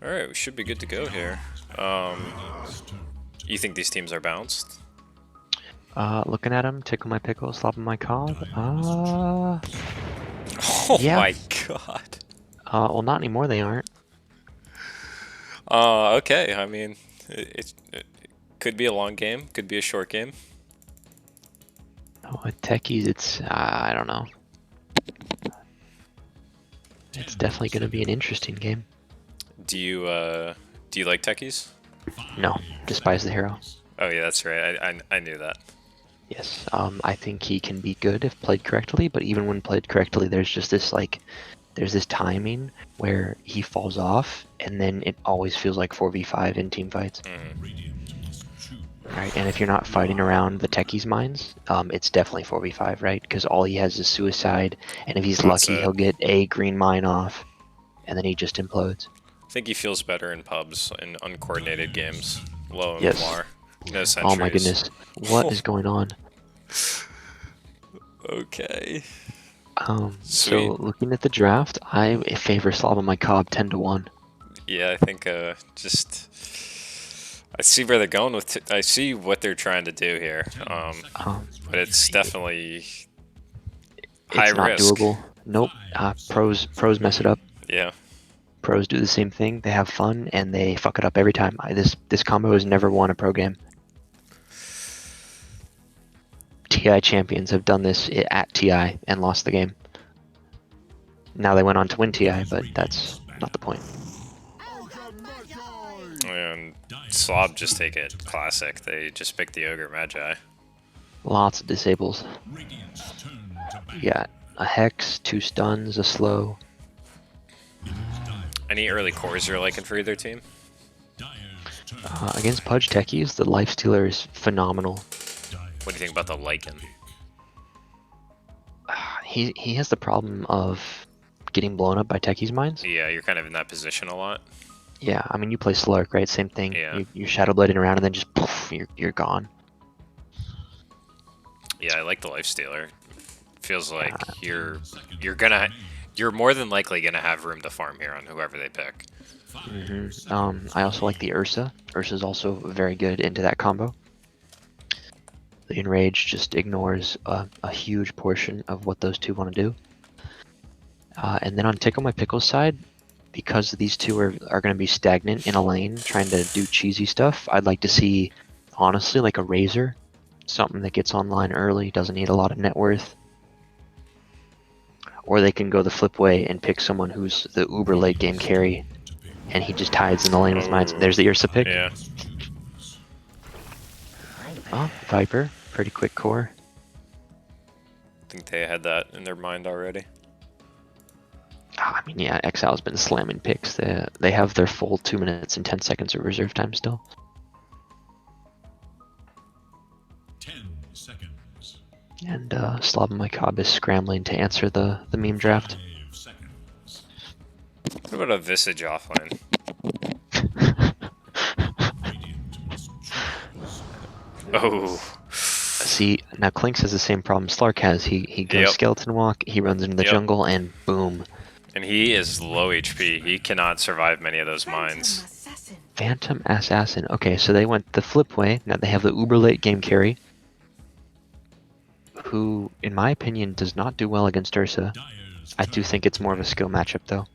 Alright, we should be good to go here. You think these teams are bounced? Looking at him, tickle my pickle, slopping my cob. Oh Yeah. my god. Well, not anymore. They aren't. Okay. I mean, it could be a long game, could be a short game. Oh, with techies, it's I don't know. It's definitely going to be an interesting game. Do you like techies? No, despise the hero. Oh yeah, that's right. I knew that. Yes. I think he can be good if played correctly, but even when played correctly, there's just this there's this timing where he falls off, and then it always feels like 4v5 in team fights. Right, and if you're not fighting around the techie's mines, it's definitely 4v5, right? Because all he has is suicide, and if he's That's lucky, it. he'll get a green mine off, and then he just implodes. I think he feels better in pubs in uncoordinated games. Low Yes. MMR. No sentries. Oh my goodness, what is going on? Okay. So looking at the draft, I favor Slava my cob 10-1. Yeah, I think just I see where they're going with. I see what they're trying to do here. But it's definitely high It's not risk. doable. Nope. Pros mess it up. Yeah. Pros do the same thing. They have fun and they fuck it up every time. This combo has never won a pro game. TI champions have done this at TI and lost the game. Now they went on to win TI, but that's not the point. And Slob just take it classic. They just pick the Ogre Magi. Lots of disables. You got a Hex, 2 stuns, a slow. Any early cores you're liking for either team? Against Pudge Techies, the Lifestealer is phenomenal. What do you think about the Lycan? He has the problem of getting blown up by Techies mines. Yeah, you're kind of in that position a lot. Yeah, I mean you play Slark, right? Same thing. Yeah. You're shadow blading around and then just poof, you're gone. Yeah, I like the Lifestealer. Feels like you're more than likely gonna have room to farm here on whoever they pick. I also like the Ursa. Ursa's also very good into that combo. The Enrage just ignores a huge portion of what those two want to do. And then on Tickle My Pickle's side, because these two are going to be stagnant in a lane trying to do cheesy stuff, I'd like to see, honestly, like a Razor. Something that gets online early, doesn't need a lot of net worth. Or they can go the flip way and pick someone who's the uber late game carry, and he just tides in the lane with mines. There's the Ursa pick. Yeah. Oh, Viper, pretty quick core. I think they had that in their mind already. I mean, yeah, Exile's been slamming picks. They have their full 2 minutes and 10 seconds of reserve time still. 10 seconds. And Slava my cob is scrambling to answer the meme draft. 5 seconds. What about a Visage offlane? Radiant must choose. Oh. See, now Clinks has the same problem Slark has. He goes Yep. skeleton walk, he runs into the jungle, and boom. And he is low HP. He cannot survive many of those mines. Phantom Assassin. Okay, so they went the flip way. Now they have the uber late game carry, who, in my opinion, does not do well against Ursa. I do think it's more of a skill matchup, though.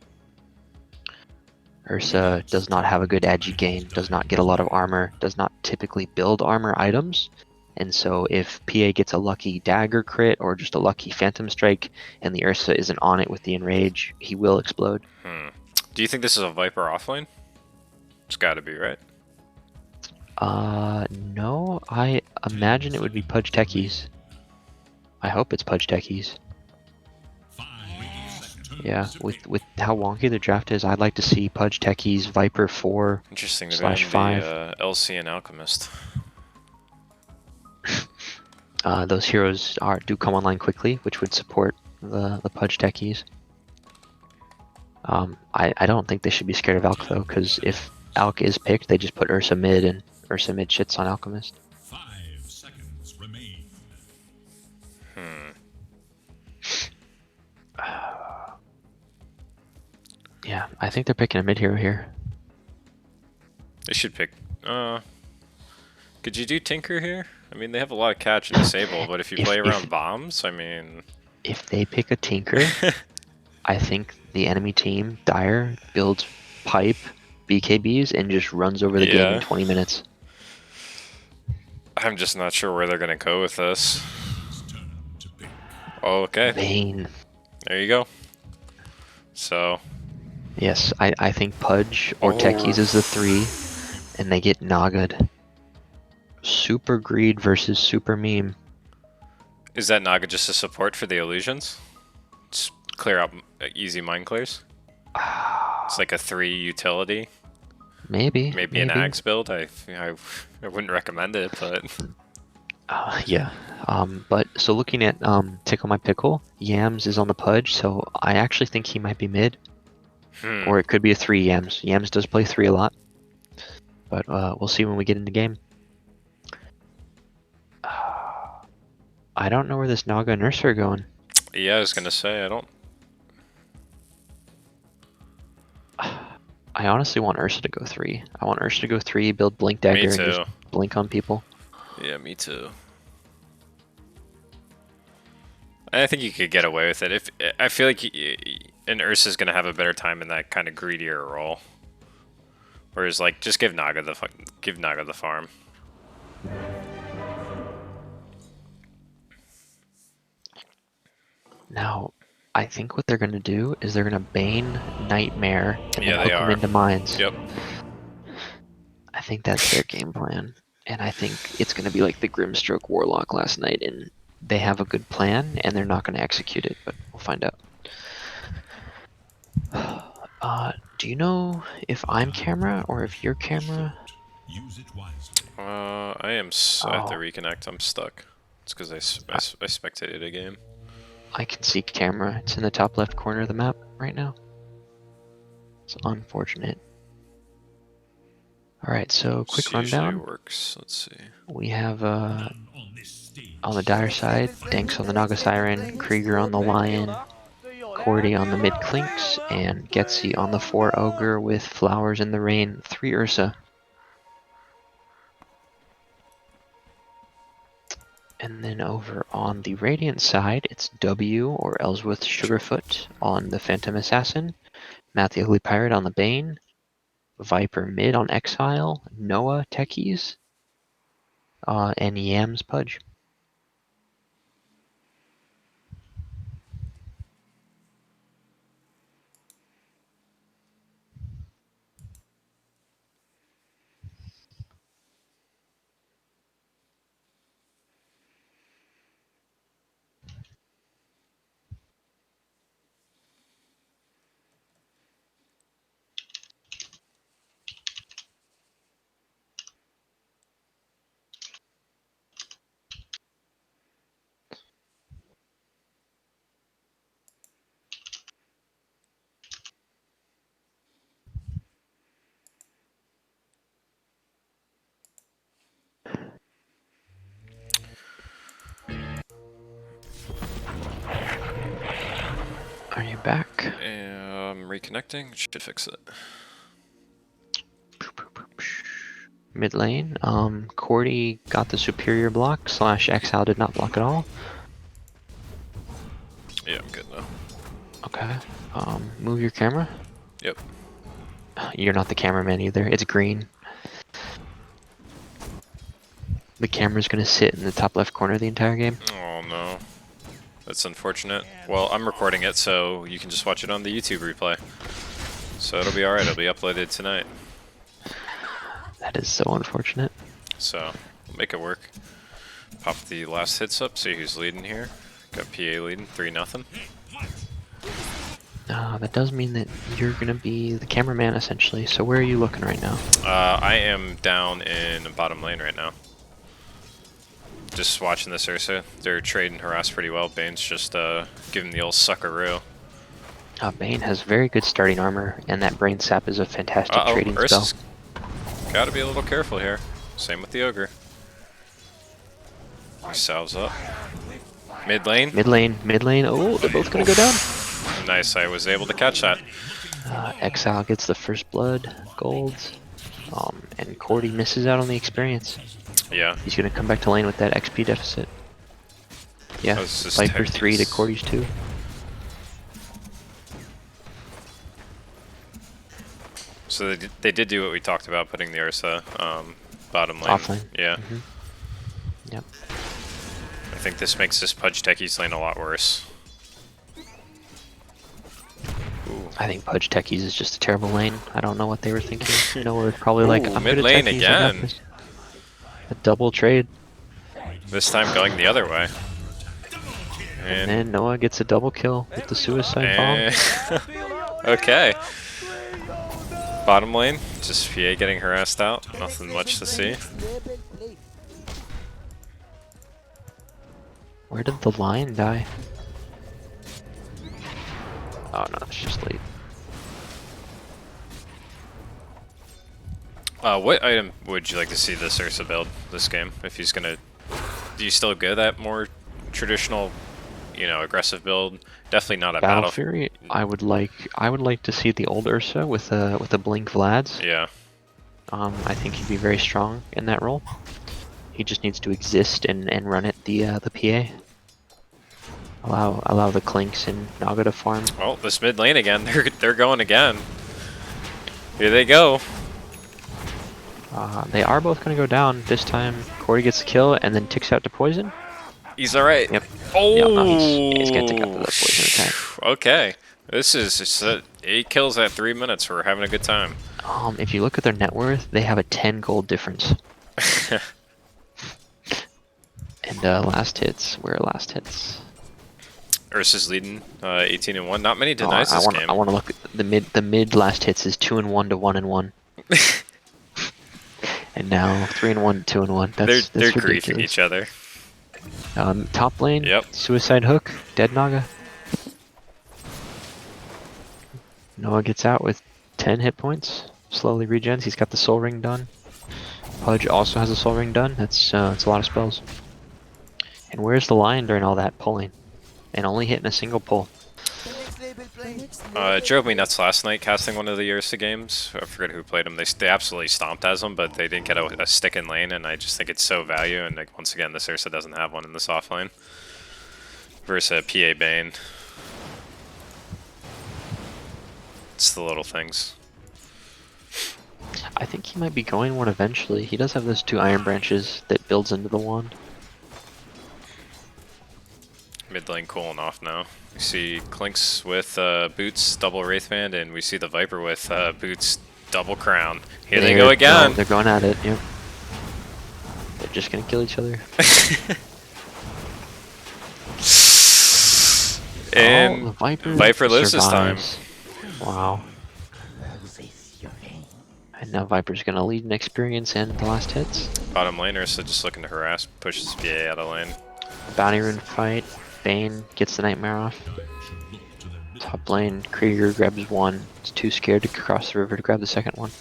Ursa does not have a good agi gain, does not get a lot of armor, does not typically build armor items. And so if PA gets a lucky dagger crit or just a lucky phantom strike and the Ursa isn't on it with the enrage, he will explode. Do you think this is a Viper offlane? It's gotta be, right? No, I imagine it would be Pudge Techies. I hope it's Pudge Techies. 5 seconds. Yeah, with how wonky the draft is, I'd like to see Pudge Techies, Viper 4 Interesting. They're slash going 5. the LC and Alchemist. Those heroes do come online quickly, which would support the Pudge Techies. I don't think they should be scared of Alk though, because if Alk is picked, they just put Ursa mid, and Ursa mid shits on Alchemist. 5 seconds remain. Yeah, I think they're picking a mid hero here. They should pick. Could you do Tinker here? I mean, they have a lot of catch and disable, but if you play around bombs, I mean. If they pick a Tinker, I think the enemy team, Dire, builds pipe, BKBs, and just runs over the game in 20 minutes. I'm just not sure where they're gonna go with this. Turn to pick. Okay, Vayne. there you go. So, Yes, I think Pudge or Techies is the 3, and they get Nagad. Super Greed versus Super Meme. is that Naga just a support for the illusions? Just clear out easy mind clears? It's like a 3 utility. Maybe. Maybe an Axe build. I wouldn't recommend it, but Yeah. But so looking at Tickle My Pickle, Yams is on the Pudge, so I actually think he might be mid. Or it could be a 3 Yams. Yams does play 3 a lot. But we'll see when we get in the game. I don't know where this Naga and Ursa are going. yeah, I was gonna say I don't. I honestly want Ursa to go 3. I want Ursa to go 3, build Blink Dagger, and just blink on people. Yeah, me too. I think you could get away with it. If I feel like an Ursa's gonna have a better time in that kind of greedier role. Whereas, like, just give Naga the farm. Now, I think what they're gonna do is they're gonna Bane Nightmare and Yeah, then they hook them are. into mines. Yep. I think that's their game plan. And I think it's gonna be like the Grimstroke Warlock last night, and they have a good plan and they're not gonna execute it, but we'll find out. Do you know if I'm camera or if you're camera? Use it wisely. I am I have to reconnect. I'm stuck. It's because I spectated a game. I can see camera. It's in the top left corner of the map right now. It's unfortunate. Alright, so quick This usually rundown. works. Let's see. We have On this stage. on the Dire side, Danks on the Naga Siren, Krieger on the Lion, Cordy on the mid Clinks, and Getsy on the 4 Ogre with Flowers in the Rain, 3 Ursa. And then over on the Radiant side, it's W or Ellsworth Sugarfoot on the Phantom Assassin, Matt the Ugly Pirate on the Bane, Viper mid on Exile, Noah Techies, and Yams Pudge. Are you back? I'm reconnecting. Should fix it. Mid lane, Cordy got the superior block, / Exile did not block at all. Yeah, I'm good now. Okay, move your camera. Yep. You're not the cameraman either, it's green. The camera's gonna sit in the top left corner the entire game. Oh no. That's unfortunate. Well, I'm recording it, so you can just watch it on the YouTube replay. So it'll be alright, it'll be uploaded tonight. That is so unfortunate. So, we'll make it work. Pop the last hits up, see who's leading here. Got PA leading, 3-0. That does mean that you're gonna be the cameraman essentially, so where are you looking right now? I am down in the bottom lane right now. Just watching this Ursa. They're trading harass pretty well. Bane's just giving the old suckaroo. Bane has very good starting armor, and that Brain Sap is a fantastic trading Ursa's spell. gotta be a little careful here. Same with the Ogre. He salves up. Mid lane. Mid lane, oh, they're both gonna go down. Nice, I was able to catch that. Exile gets the first blood, golds, and Cordy misses out on the experience. Yeah. He's gonna come back to lane with that XP deficit. Yeah, That was just Viper 3 to Techies. Cordy's 2. So they did do what we talked about, putting the Ursa bottom lane. Off lane. Yeah. Yep. I think this makes this Pudge Techies lane a lot worse. Ooh. I think Pudge Techies is just a terrible lane. I don't know what they were thinking. Noah probably like, Ooh, I'm mid good at lane Techies, I got again. this." A double trade, This time going the other way. and then Noah gets a double kill with the suicide bomb. Okay. Bottom lane, just PA getting harassed out. Nothing much to see. Where did the lion die? Oh no, it's just late. What item would you like to see this Ursa build this game? If he's gonna, do you still go that more traditional, aggressive build? Definitely not a Battle battle. Fury. I would like to see the old Ursa with a blink Vlad's. Yeah. I think he'd be very strong in that role. He just needs to exist and run it the PA. Allow the Clinks and Naga to farm. Oh, this mid lane again. They're going again. Here they go. They are both going to go down. This time, Corey gets the kill and then ticks out to poison. He's all right. Yep. Oh, Yeah, no, he's going to tick out to the poison attack. Okay. This is just 8 kills at 3 minutes. We're having a good time. If you look at their net worth, they have a 10 gold difference. And last hits, where are last hits? Ursa's leading 18-1. Not many Oh, denies this game. I want to look at the mid last hits is 2-1 to 1-1. And now 3-1 to 2-1. That's they're griefing ridiculous. each other. Top lane, Yep. Suicide Hook, Dead Naga. Noah gets out with 10 hit points. Slowly regens. He's got the Soul Ring done. Pudge also has a Soul Ring done. That's a lot of spells. And where's the Lion during all that pulling? And only hitting a single pull. It drove me nuts last night casting one of the Ursa games. I forget who played them. They absolutely stomped as them, but they didn't get a stick in lane, and I just think it's so value. And like, once again, this Ursa doesn't have one in this off lane. Versus a PA Bane. It's the little things. I think he might be going one eventually. He does have those 2 Iron Branches that builds into the wand. Mid lane cooling off now. We see Clinks with Boots double Wraithband, and we see the Viper with Boots double Crown. Here they go again. They're going at it, yep. They're just gonna kill each other. And the Viper, Viper lives this time. survives. Wow. And now Viper's gonna lead an experience and the last hits. Bottom laner, so just looking to harass, pushes PA out of lane. Bounty rune fight. Bane gets the Nightmare off. Top lane, Krieger grabs one. He's too scared to cross the river to grab the second one.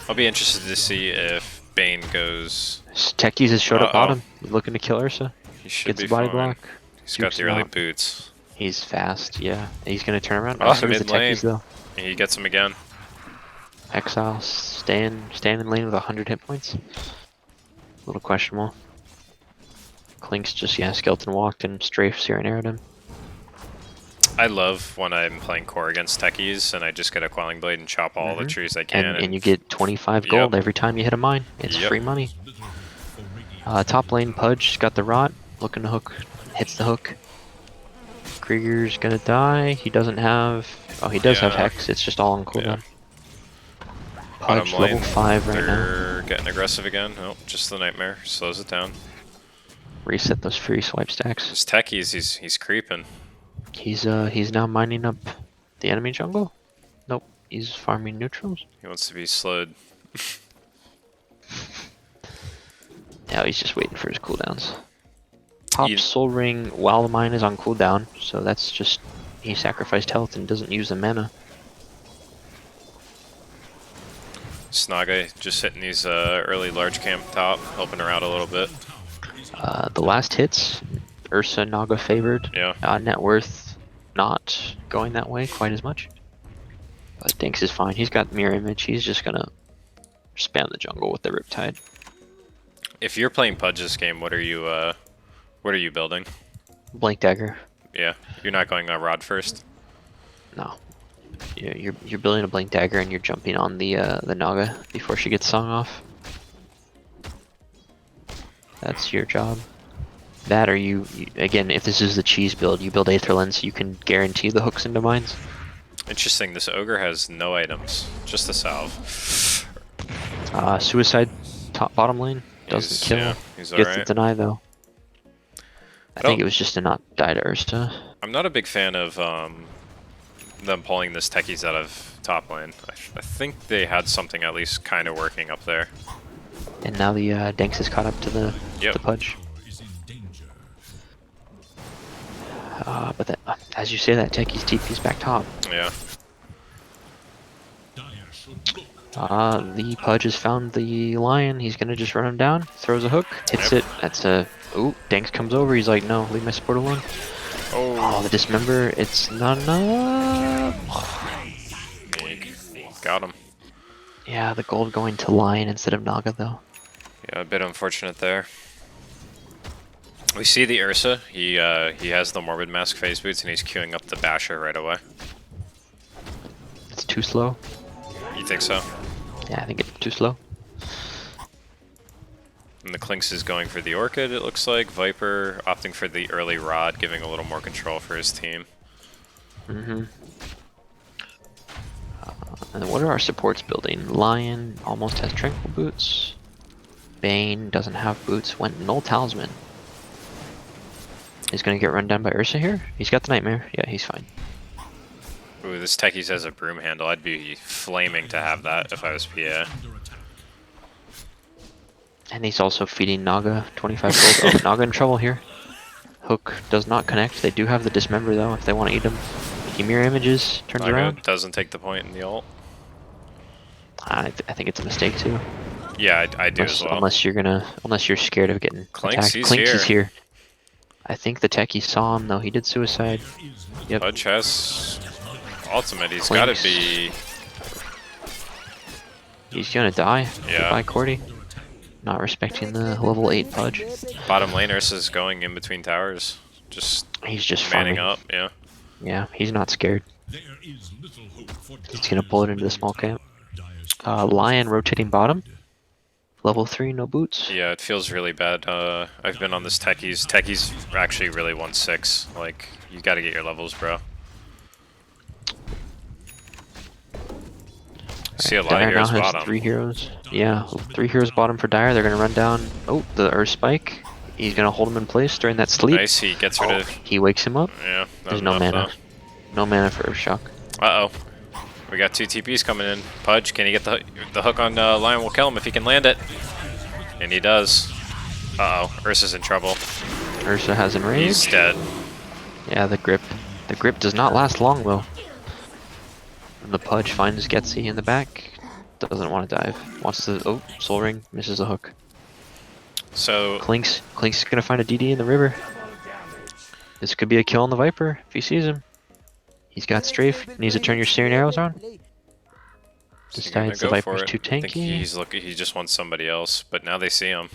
I'll be interested to see if Bane goes. Techies has showed up Uh-oh. bottom. He's looking to kill Ursa. He should Gets be a body fine. block. He's got Jukes the him early out. boots. He's fast, yeah. He's gonna turn around. Oh, So is the mid lane. Techies though. He gets him again. Exile stand in lane with 100 hit points. A little questionable. Clinks just skeleton walked and strafed Serenade him. I love when I'm playing core against techies and I just get a Quelling Blade and chop all the trees I can. And you get 25 gold every time you hit a mine. It's Yep. free money. Top lane Pudge got the rot, looking to hook, hits the hook. Krieger's gonna die. He doesn't have. Oh, he does have Yeah. Hex. It's just all on cooldown. Bottom Pudge lane, level 5 right now. they're getting aggressive again. Oh, just the Nightmare slows it down. Reset those free swipe stacks. His techies, he's creeping. He's now mining up the enemy jungle. Nope, he's farming neutrals. He wants to be slowed. Now he's just waiting for his cooldowns. Top You- soul ring while the mine is on cooldown, so that's just he sacrificed health and doesn't use the mana. Snaga just hitting these early large camp top, helping her out a little bit. The last hits, Ursa Naga favored. Yeah. Net worth not going that way quite as much. But Dinks is fine. He's got mirror image. He's just gonna spam the jungle with the Riptide. If you're playing Pudge this game, what are you building? Blink Dagger. Yeah, you're not going Rod first. No. You're building a Blink Dagger and you're jumping on the Naga before she gets sung off. That's your job. That or you again, if this is the cheese build, you build Aether Lens, you can guarantee the hooks into mines. Interesting. This ogre has no items, just a salve. Suicide top bottom lane doesn't kill. Yeah, he's Gets alright. the deny though. I think don't- it was just to not die to Ursa. I'm not a big fan of them pulling this techies out of top lane. I think they had something at least kind of working up there. And now the Danks is caught up to the Yep. Pudge. Tower is in danger. But that, as you say, that Techie's TP's back top. Yeah. Dire should look. The Pudge has found the Lion. He's gonna just run him down. Throws a hook, hits Yep. it. That's a. Ooh, Danks comes over. He's like, no, leave my support alone. Oh, Oh, the Dismember. It's not enough. Meek. Got him. Yeah, the gold going to Lion instead of Naga though. Yeah, a bit unfortunate there. We see the Ursa. He has the Morbid Mask phase boots and he's queuing up the Basher right away. It's too slow. You think so? Yeah, I think it's too slow. And the Clinks is going for the Orchid, it looks like. Viper opting for the early Rod, giving a little more control for his team. Mm-hmm. And what are our supports building? Lion almost has Tranquil Boots. Bane doesn't have boots. Went Null Talisman. He's gonna get run down by Ursa here. He's got the Nightmare. Yeah, he's fine. Ooh, this Techies has a broom handle. I'd be flaming to have that if I was PA. Under attack. And he's also feeding Naga 25 gold. Oh, Naga in trouble here. Hook does not connect. They do have the Dismember though if they want to eat him. He mirror images, turns Naga around. doesn't take the point in the ult. I think it's a mistake too. Yeah, I do as well. Unless you're scared of getting Clinks, attacked. he's Clinks is here. here. I think the techie saw him though. He did suicide. Yep. Pudge has ultimate. He's got to Clinks. be. He's gonna die. Yeah. Goodbye, Cordy. Not respecting the level 8 Pudge. Bottom laners is going in between towers. Just He's just manning farming. up, yeah. Yeah, he's not scared. There is little hope for He's gonna pull it into the small camp. Dire's Lion rotating bottom. Level 3, no boots. Yeah, it feels really bad. I've been on this Techies. Techies actually really 1-6. Like, you gotta get your levels, bro. See a lot of Dire now heroes has bottom. 3 heroes. Yeah, 3 heroes bottom for Dire. They're gonna run down. Oh, the Earth Spike. He's gonna hold him in place during that sleep. Nice, he gets rid of. He wakes him up. Yeah, There's no mana. No mana for Earthshock. Uh oh. We got 2 TPs coming in. Pudge, can he get the hook on Lion? Will kill him if he can land it. And he does. Uh oh, Ursa's in trouble. Ursa has enraged. He's dead. Yeah, the grip. The grip does not last long though. And the Pudge finds Getsy in the back. Doesn't want to dive. Wants to. Oh, Soul Ring misses the hook. So, Clinks is gonna find a DD in the river. This could be a kill on the Viper if he sees him. He's got strafe. Needs to turn your Searing Arrows on. he's gonna Decides the go for Viper's it. too I think tanky. he just wants somebody else, but now they see him.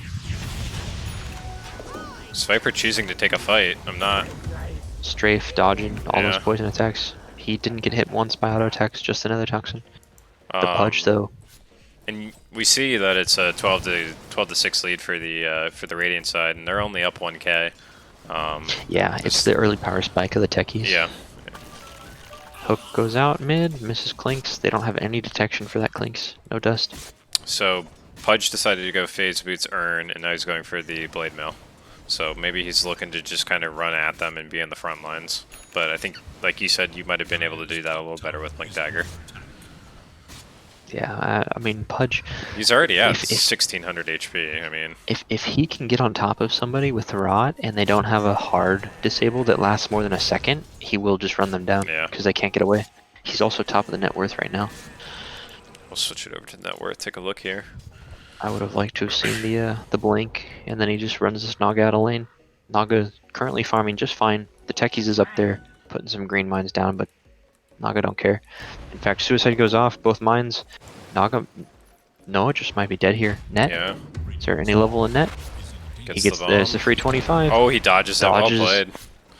Is Viper choosing to take a fight? I'm not. Strafe dodging all those Yeah. poison attacks. He didn't get hit once by auto attacks. Just another toxin. The Um, Pudge though. And we see that it's a 12 to 6 lead for the Radiant side, and they're only up 1k. Yeah, it's the early power spike of the techies. Yeah. Hook goes out mid, misses Clinks. They don't have any detection for that Clinks. No dust. So Pudge decided to go Phase Boots Earn, and now he's going for the Blade Mail. So maybe he's looking to just kind of run at them and be in the front lines. But I think, like you said, you might have been able to do that a little better with Blink Dagger. Yeah, I mean Pudge. He's already at If- 1600 HP. I mean, If he can get on top of somebody with the rod and they don't have a hard disable that lasts more than a second, he will just run them down Yeah. because they can't get away. He's also top of the net worth right now. we'll switch it over to net worth. Take a look here. I would have liked to have seen the blink, and then he just runs this Naga out of lane. Naga currently farming just fine. The Techies is up there, putting some green mines down, but Naga don't care. In fact, Suicide goes off, both mines. Naga, no, it just might be dead here. Net? Yeah. Is there any level in net? Gets He gets the there's bomb. the free 25. Oh, he dodges it. Well Dodges. played.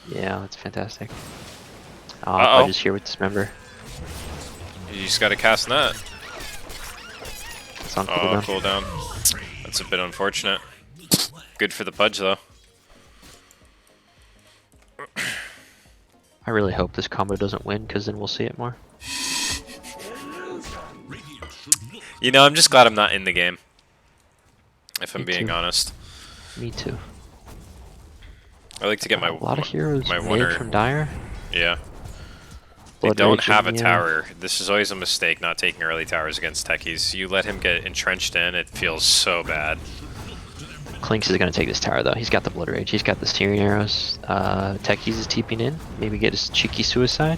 Yeah, that's fantastic. Uh-oh. Pudge is here with Dismember. You just got to cast net. It's on Oh, cooldown. cooldown. That's a bit unfortunate. Good for the Pudge, though. I really hope this combo doesn't win, because then we'll see it more. You know, I'm just glad I'm not in the game. If I'm Me being too. honest. Me too. I like to get my A lot of heroes my made winner. from Dire. Yeah. They Blood don't Rage have a and, tower. This is always a mistake, not taking early towers against techies. You let him get entrenched in, it feels so bad. Clinks is going to take this tower, though. He's got the Blood Rage. He's got the Searing Arrows. Techies is TPing in. Maybe get his cheeky Suicide.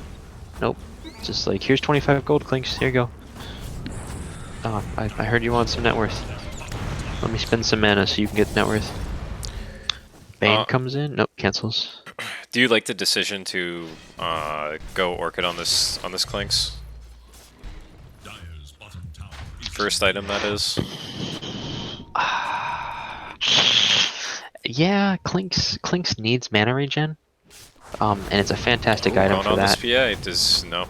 Nope. Just like, here's 25 gold, Clinks. Here you go. Oh, I heard you want some net worth. Let me spend some mana so you can get net worth. Bane comes in. Nope, cancels. Do you like the decision to go Orchid on this Clinks? Dire's bottom tower is First item, that is. Yeah, Clinks needs mana regen. And it's a fantastic item Going for on that. this PA, does no.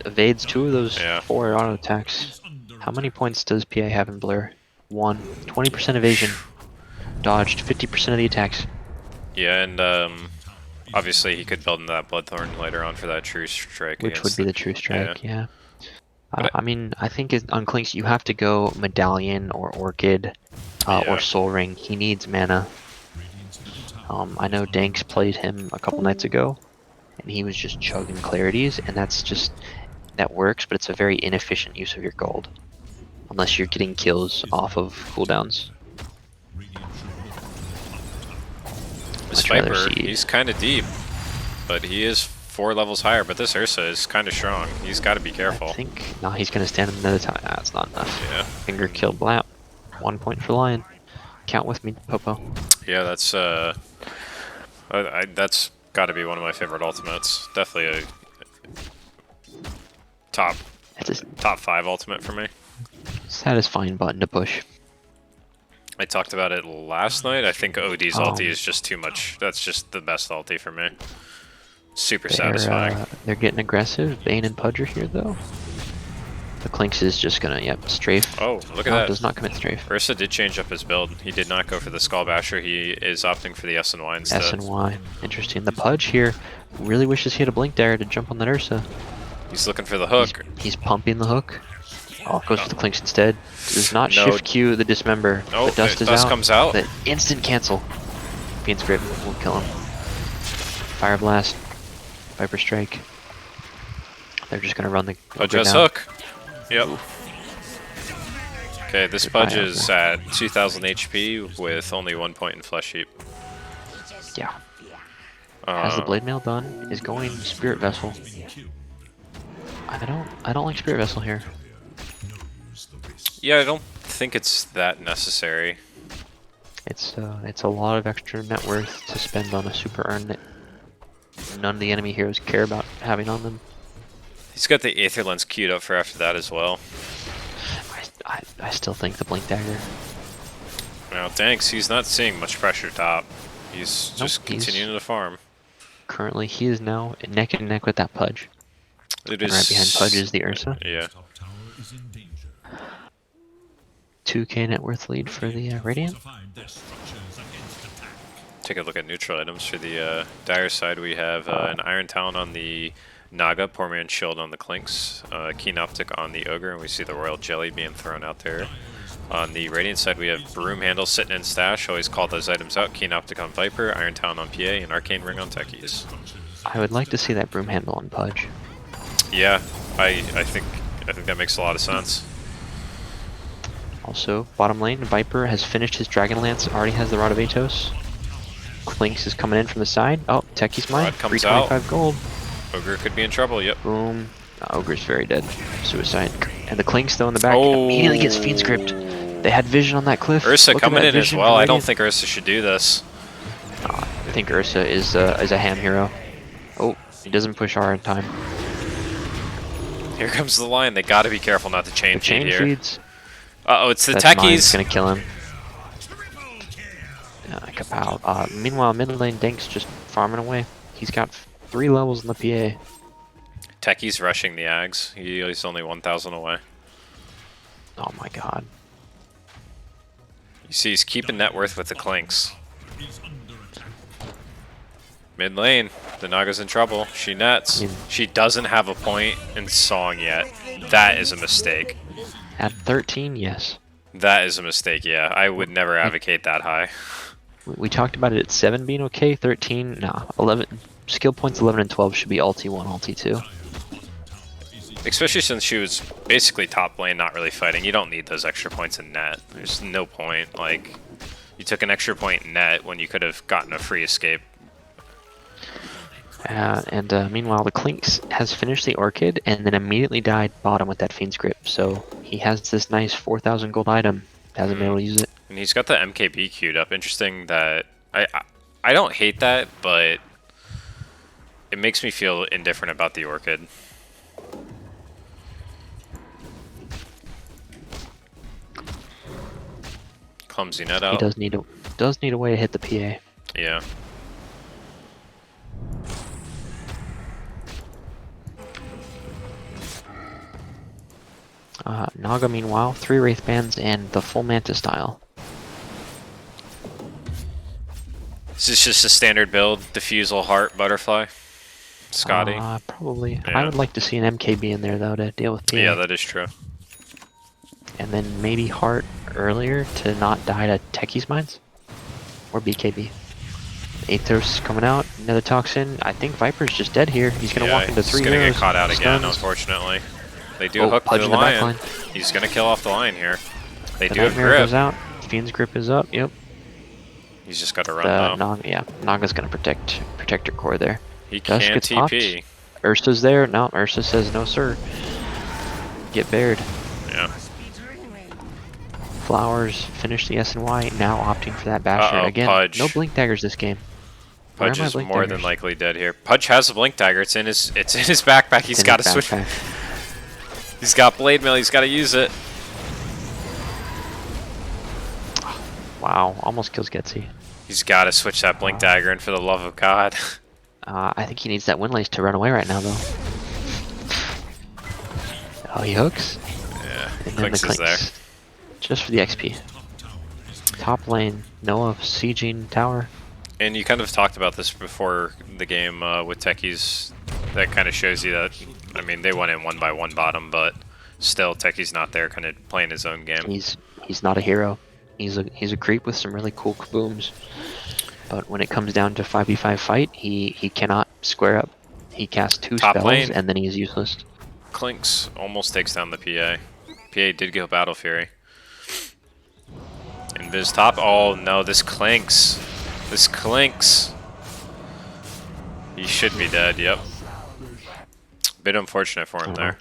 Evades 2 of those Yeah. 4 auto attacks. How many points does PA have in Blur? 1. 20% evasion. Dodged 50% of the attacks. Yeah, and obviously he could build into that Bloodthorn later on for that True Strike. Which would against be the true strike, yeah. But I mean, I think on Clinks you have to go Medallion or Orchid Yeah. or Soul Ring. He needs mana. Radiant's middle tower. I know Danks played him a couple nights ago, and he was just chugging Clarities, and that works, but it's a very inefficient use of your gold. Unless you're getting kills off of cooldowns. This Much rather Viper, see- he's kind of deep, but he is 4 levels higher. But this Ursa is kind of strong. He's got to be careful. I think, no, he's gonna stand another time. That's not enough. Yeah, Finger killed Blap. 1 point for Lion. Count with me, Popo. yeah, that's that's got to be one of my favorite ultimates. Definitely a top It's a top 5 ultimate for me. satisfying button to push. I talked about it last night. I think OD's Oh. ulti is just too much. That's just the best ulti for me. Super satisfying. They're getting aggressive. Bane and Pudge are here, though. The Clinks is just gonna, strafe. Oh, look at No, that. does not commit strafe. Ursa did change up his build. He did not go for the Skull Basher. He is opting for the S and Y instead. S and Y. Interesting. The Pudge here really wishes he had a Blink Dagger to jump on that Ursa. He's looking for the He's, hook. he's pumping the hook. Oh, goes for the Clinks instead. Does not No. shift Q the Dismember. Oh, the dust is dust out. comes out. The instant cancel. Fiend's Grip will kill him. Fire Blast. Viper Strike. They're just gonna run the Pudge ogre has down. hook. Yep. Okay, this Pudge fire is at 2000 HP with only 1 point in Flesh Heap. Yeah. Has the Uh, Blade Mail done? Is going Spirit Vessel. I don't like Spirit Vessel here. yeah, I don't think it's that necessary. It's a lot of extra net worth to spend on a super earn that none of the enemy heroes care about having on them. He's got the Aether Lens queued up for after that as well. I still think the Blink Dagger. Now, Danks, he's not seeing much pressure top. He's Nope, just continuing to farm. Currently, he is now neck and neck with that Pudge. It And right behind Pudge is the Ursa. Yeah. Top tower is in danger. 2k net worth lead for the Radiant. Fortified their structures against attack. Take a look at neutral items for the Dire side. We have an Iron Talon on the Naga, Poor Man's Shield on the Clinks, Keen Optic on the Ogre, and we see the Royal Jelly being thrown out there. On the Radiant side, we have Broom Handle sitting in Stash. Always call those items out. Keen Optic on Viper, Iron Talon on PA, and Arcane Ring on Techies. I would like to see that Broom Handle on Pudge. Yeah, I think that makes a lot of sense. Also, bottom lane, Viper has finished his Dragonlance, already has the Rod of Atos. Clinks is coming in from the side. Oh, Techie's mine. Rod comes 325 gold. Ogre could be in trouble. Yep. Boom. Ogre's very dead. Suicide. And the Clinks though in the back immediately gets Fiend Script. They had vision on that cliff. Ursa Look at coming that in as vision well. from I don't Radiant. think Ursa should do this. think Ursa is a ham hero. Oh, he doesn't push R in time. Here comes the line. They gotta be careful not to The chain feed chain here. feeds. Uh-oh, it's the That's Mine's techies. gonna kill him. Kapow. Meanwhile, mid lane Dink's just farming away. He's got 3 levels in the PA. Techies rushing the Ags. He's only 1,000 away. Oh my god. You see, he's keeping net worth with the Clinks. is under attack. Mid lane, the Naga's in trouble. She nets. She doesn't have a point in Song yet. That is a mistake. At 13, yes. That is a mistake, yeah. I would never advocate that high. We talked about it at 7 being okay, 13, nah. 11, skill points 11 and 12 should be ulti 1, ulti 2. Especially since she was basically top lane, not really fighting. You don't need those extra points in net. There's no point. Like, you took an extra point in net when you could have gotten a free escape. Meanwhile, the Clinks has finished the Orchid and then immediately died bottom with that Fiend's Grip. So he has this nice 4,000 gold item. Hasn't been able to use it. And he's got the MKB queued up. Interesting that... I don't hate that, but it makes me feel indifferent about the Orchid. Clumsy net He out. does need a way to hit the PA. Yeah. Naga, meanwhile, 3 Wraith Bands and the full Manta style. Is this just a standard build? Diffusal, Heart, Butterfly? Scotty? Probably. Yeah. I would like to see an MKB in there, though, to deal with PA. Yeah, that is true. And then maybe Heart earlier to not die to Techie's Mines? Or BKB. Aethos coming out, another Toxin. I think Viper's just dead here. He's gonna walk into 3 he's gonna heroes. get caught out again, stuns. unfortunately. They do Oh, hook Pudge the in the back lion. line. He's gonna kill off the lion here. They The do have Nightmare grip. goes out. Fiend's Grip is up, yep. He's just gotta run though. Naga's gonna protect her core there. He Dusk can't gets popped. TP. Ursa's there. No, Ursa says no, sir. Get bared. Yeah. Flowers finish the SNY, now opting for that Basher. Uh-oh, Again, Pudge. no Blink Daggers this game. Where Pudge are my is Blink more than Daggers? likely dead here. Pudge has a blink dagger. It's in his backpack. He's In got to his switch. backpack. He's got blade mail. He's got to use it. Wow, almost kills Getsy. He's got to switch that blink dagger in for the love of God. I think he needs that Windlace to run away right now, though. Oh, he hooks? Yeah, And then the Clinks is there. Clinks. Just for the XP. Top lane, Noah sieging tower. And you kind of talked about this before the game with Techies. That kind of shows you that, I mean, they went in 1-by-1 bottom, but still Techie's not there, kind of playing his own game. He's not a hero. He's a creep with some really cool kabooms. But when it comes down to 5v5 fight, he cannot square up. He casts 2 Top spells lane. and then he's useless. Clinks almost takes down the PA. PA did go Battle Fury. And Viz top. Oh no, this Clinks. This Clinks. He should be dead, yep. Bit unfortunate for him there.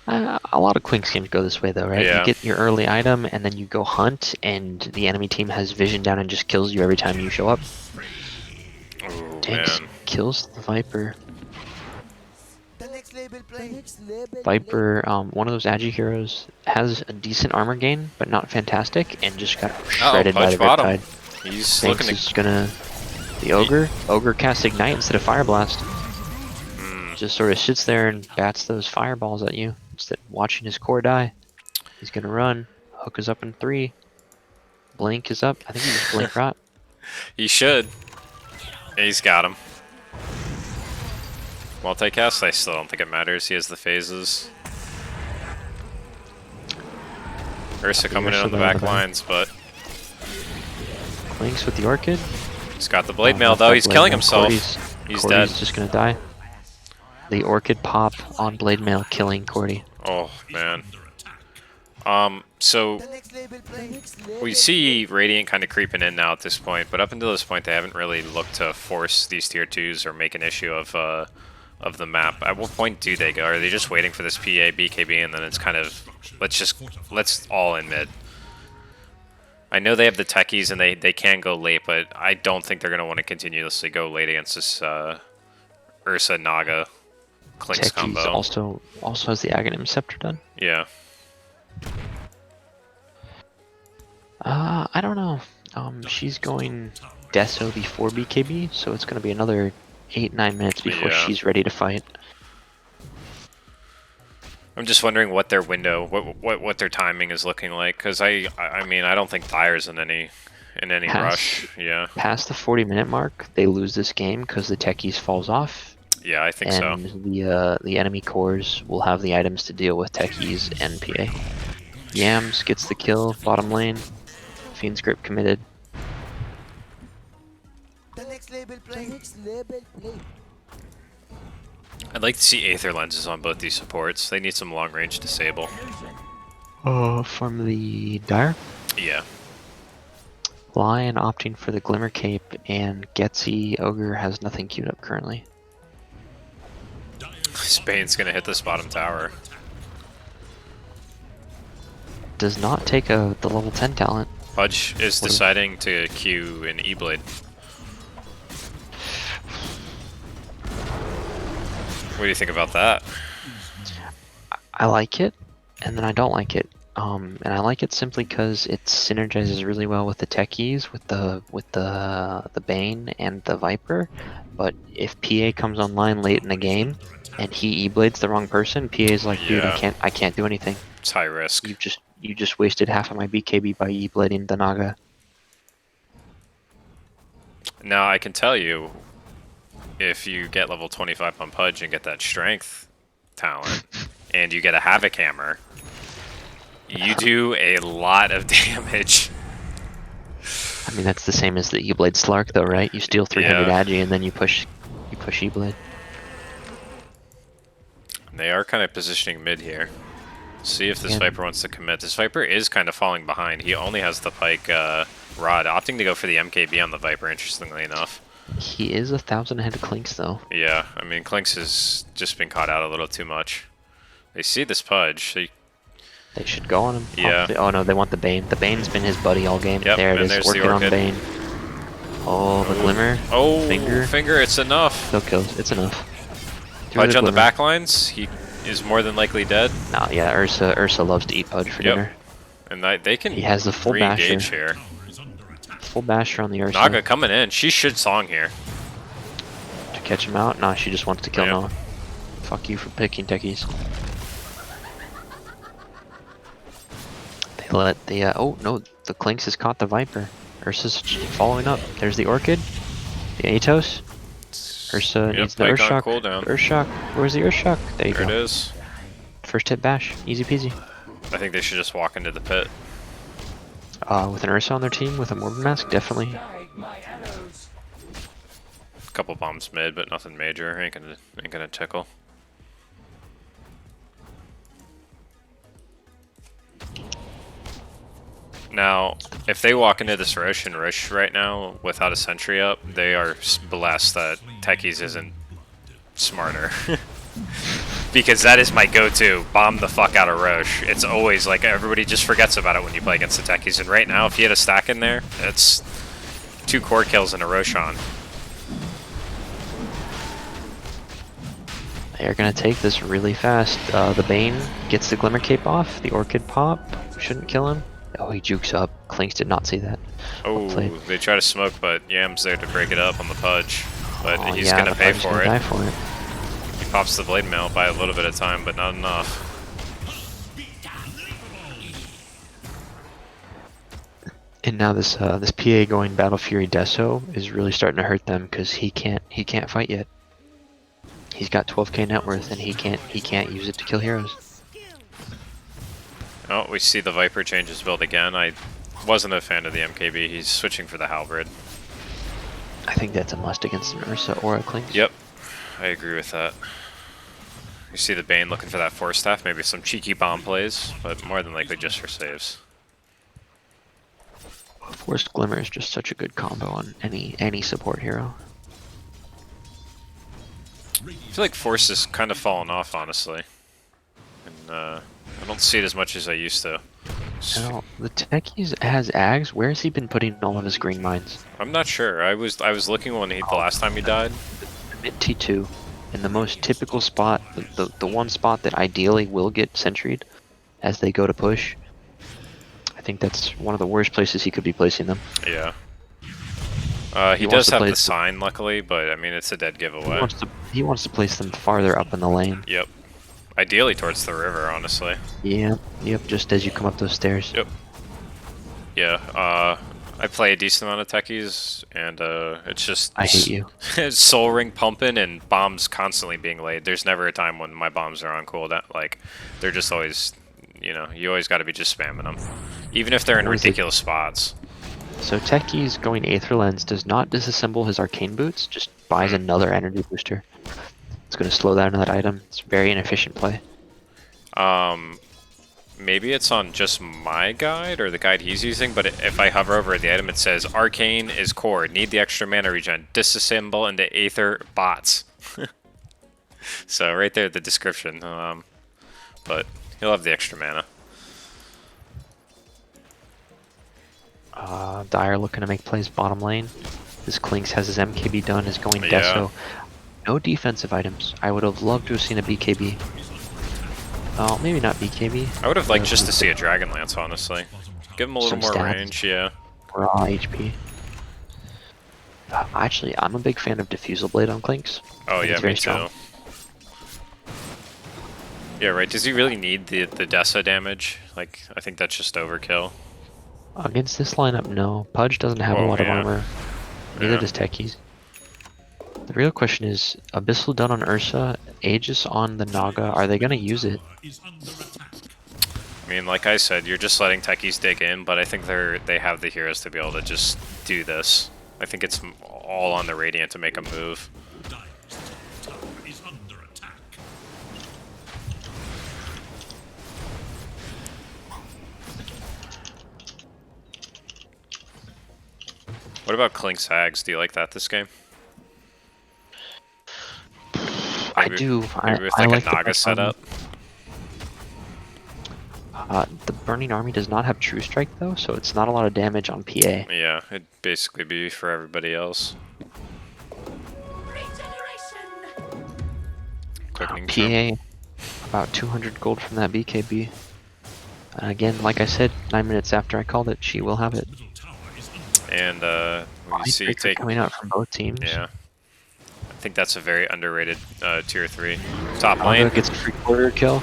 A lot of Quinks games go this way, though, right? Yeah. You get your early item, and then you go hunt, and the enemy team has vision down and just kills you every time you show up. Ooh, Tanks man. kills the Viper. Viper, one of those Agi heroes, has a decent armor gain, but not fantastic, and just got shredded by Pudge the bottom. Riptide. He's Tanks looking is gonna... The Ogre casts Ignite instead of Fire Blast. Just sort of sits there and bats those fireballs at you, instead of watching his core die. He's gonna run. Hook is up in 3. Blink is up. I think he just blink rot. He should. He's got him. Multicast? I still don't think it matters. He has the phases. Ursa coming in Ursa on the though, back the- lines, but Blinks with the Orchid. he's got the blade mail Left though. that He's Blade killing Mail. himself. Cordy's He's dead. just gonna die. The Orchid pop on Blade Mail killing Cordy. Oh man. So we see Radiant kind of creeping in now at this point, but up until this point, they haven't really looked to force these tier 2s or make an issue of the map. At what point do they go? Are they just waiting for this PA, BKB, and then it's kind of let's all in mid? I know they have the techies and they can go late, but I don't think they're going to want to continuously go late against this Ursa Naga Clinks Techies combo. also has the Aghanim Scepter done. Yeah. I don't know. She's going Deso before BKB, so it's going to be another 8-9 minutes before Yeah. she's ready to fight. I'm just wondering what their window, what their timing is looking like, because I mean I don't think Dyer's in any rush. Yeah, Past the 40-minute mark, they lose this game because the Techies falls off, yeah, I think and so. the enemy cores will have the items to deal with Techies and PA. Yams gets the kill, bottom lane. Fiend's Grip committed. The next label play. I'd like to see Aether lenses on both these supports. They need some long range disable. From the Dire. Yeah, Lion opting for the Glimmer Cape, and Getsy Ogre has nothing queued up currently. Spain's gonna hit this bottom tower. Does not take the level 10 talent. Pudge is deciding to queue an E-Blade. What do you think about that? I like it, and then I don't like it. And I like it simply because it synergizes really well with the techies, with the Bane and the Viper. But if PA comes online late in the game and he E-blades the wrong person, PA is like, dude, Yeah. I can't do anything. It's high risk. You just wasted half of my BKB by E-blading the Naga. Now I can tell you, if you get level 25 on Pudge and get that strength talent, and you get a Havoc Hammer, you do a lot of damage. I mean, that's the same as the E-blade Slark, though, right? You steal 300 Yeah. Agi and then you push E-blade. They are kind of positioning mid here. See if this Yeah. Viper wants to commit. This Viper is kind of falling behind. He only has the Pike Rod, opting to go for the MKB on the Viper, interestingly enough. He is 1,000 ahead of Clinks, though. Yeah, I mean, Clinks has just been caught out a little too much. They see this Pudge. They should go on him. Yeah. Oh no, they want the Bane. The Bane's been his buddy all game. Yep, there it and is. there's the Working on Orchid. Bane. Oh, the Glimmer. Oh, Finger. it's enough. Still kills. It's enough. Through Pudge on the Glimmer. back lines. He is more than likely dead. Nah, yeah, Ursa loves to eat Pudge for Yep. dinner. And they can He has the full re-engage basher. here. Full basher on the Ursa. Naga coming in. She should song here. To catch him out. Nah, she just wants to kill Yep. Noah. Fuck you for picking techies. They let the oh no, the Clinks has caught the Viper. Ursa's following up. There's the Orchid. The Atos. Ursa Yep, needs the Pike on Urshock. cooldown. Urshock. Where's the Urshock? There you There it go. is. First hit bash. Easy peasy. I think they should just walk into the pit. With an Ursa on their team with a Morbid Mask, definitely. Couple bombs mid, but nothing major. Ain't gonna tickle. Now, if they walk into this Roshan Rush right now without a sentry up, they are blessed that Techies isn't smarter. Because that is my go-to. Bomb the fuck out of Roche. It's always like everybody just forgets about it when you play against the Techies. And right now, if you had a stack in there, it's 2 core kills and a Roshan. They're gonna take this really fast. The Bane gets the Glimmer Cape off. The Orchid pop. Shouldn't kill him. Oh, he jukes up. Clinks did not see that. Oh, played. they try to smoke, but Yam's there to break it up on the Pudge. But Oh, he's yeah, gonna the pay Pudge's for gonna it. die for it. He pops the Blade Mail by a little bit of time, but not enough. And now this this PA going Battle Fury Deso is really starting to hurt them because he can't fight yet. He's got 12k net worth and he can't use it to kill heroes. Oh, we see the Viper change his build again. I wasn't a fan of the MKB. He's switching for the Halberd. I think that's a must against an Ursa or a Clinks. Yep, I agree with that. You see the Bane looking for that Force Staff, maybe some cheeky bomb plays, but more than likely just for saves. Forced Glimmer is just such a good combo on any support hero. I feel like Force has kind of fallen off, honestly. And I don't see it as much as I used to. Now, the Techies has Ags. Where has he been putting all of his green mines? I'm not sure. I was looking when the last time he died. Mid T2, in the most typical spot, the one spot that ideally will get sentry'd as they go to push. I think that's one of the worst places he could be placing them. Yeah. He He does wants to have the place- sign, luckily, but I mean it's a dead He giveaway. wants to place them farther up in the lane. Yep. Ideally towards the river, honestly. Yep, just as you come up those stairs. Yep. Yeah. I play a decent amount of techies, and it's just I hate you. Soul Ring pumping and bombs constantly being laid. There's never a time when my bombs are on cooldown. Like, they're just always, you know, you always got to be just spamming them, even if they're in What is it? ridiculous spots. So Techies going Aether Lens does not disassemble his arcane boots, just buys another energy booster. It's going to slow down that item. It's a very inefficient play. Maybe it's on just my guide or the guide he's using, but if I hover over the item, it says Arcane is core. Need the extra mana regen. Disassemble into Aether bots. So right there, the description. But he'll have the extra mana. Dire looking to make plays bottom lane. This Klinks has his MKB done, is going Yeah. Deso. No defensive items. I would have loved to have seen a BKB. Oh, maybe not BKB. I would have liked just to see a Dragonlance, honestly. Give him a little Some more stats. range, yeah. Raw HP. Actually, I'm a big fan of Diffusal Blade on Klinks. Oh think yeah, it's me very too. strong. Yeah, right. Does he really need the Dessa damage? Like, I think that's just overkill. Against this lineup, no. Pudge doesn't have a Oh, lot of yeah. armor. Neither Yeah. does Techies. The real question is, Abyssal done on Ursa, Aegis on the Naga, are they gonna use it? Is under attack. I mean, like I said, you're just letting techies dig in, but I think they have the heroes to be able to just do this. I think it's all on the Radiant to make a move. Dire's top tower is under attack. What about Klink's Hags? Do you like that this game? I Maybe- do. Maybe with I like like a the Naga Dark setup. The Burning Army does not have True Strike though, so it's not a lot of damage on PA. Yeah, it'd basically be for everybody else. Quickening Charm. PA, about 200 gold from that BKB. Again, like I said, 9 minutes after I called it, she will have it. Middle tower is under And we see Icebreaker take. coming out from both teams. Yeah. I think that's a very underrated tier 3. Top Naga lane. gets a free quarter kill.